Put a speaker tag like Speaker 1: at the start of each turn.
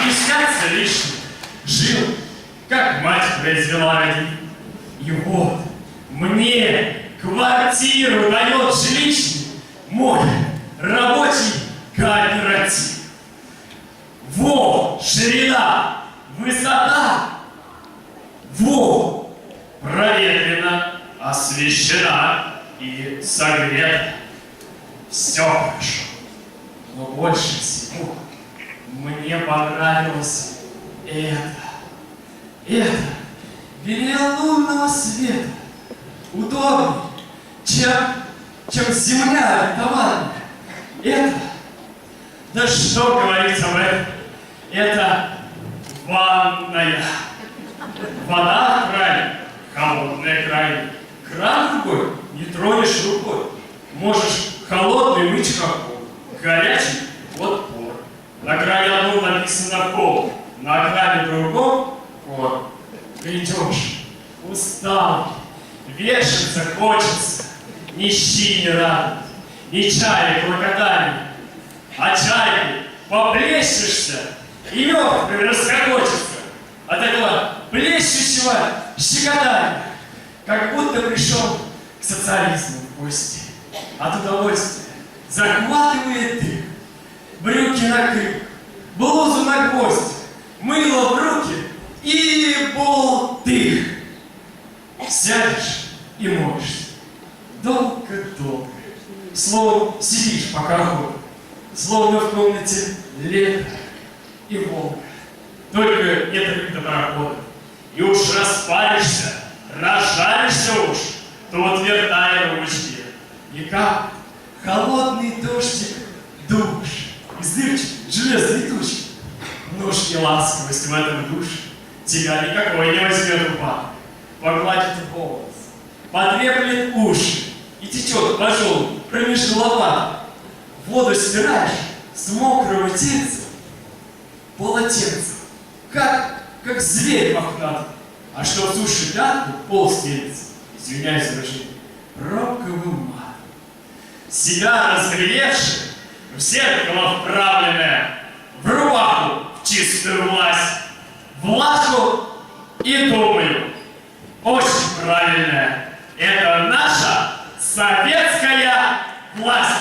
Speaker 1: объясняться лишним. Жил, как мать произвела родить. И вот мне квартиру дает жилищный мой рабочий кооператив. Во, ширина, высота. Во, проветрена, освещена и согрета. Все хорошо. Но больше всего мне понравилось это белее лунного света. Удобнее, чем земля товарная. Это, да что говорить об этом, это ванная. Вода в кране, холодная кране. Кран другой не тронешь рукой. Можешь холодный мыть хохол, горячий вот пор. На кране одном написано пол, на кране другом пор. Придешь, устал, вешаться хочется, ни щи не радует, ни чая клокотания. А чайкой поплещешься, и мертвый раскокочется от этого плещущего щекотания, как будто пришел к социализму в гости. От удовольствия захватывает дых, брюки на крюк, блузу на гвоздь, мыло в руки и болтых. Сядешь и моешься. Долго-долго. Словом, сидишь пока охота. Словно в комнате лето и волга. Только это как-то парохода. И уж распаришься, разжаришься уж, тут вертая ручки. И как холодный дождик душ, из дырочки железной тучи. Ножки ласковость в этом душе тебя никакой не возьмет упад. Погладит волос, потреплет уши и течет по желу промеж лопат. Воду стираешь с мокрого тельца полотенцем, как зверь мохнатый. А что в суши пятку пол стелится, извиняюсь, выражение, роковым матом. Себя разглядевши, в зеркало вправленное, в рубаху в чистую власть, влажу и думаю, очень правильная, это наша советская власть.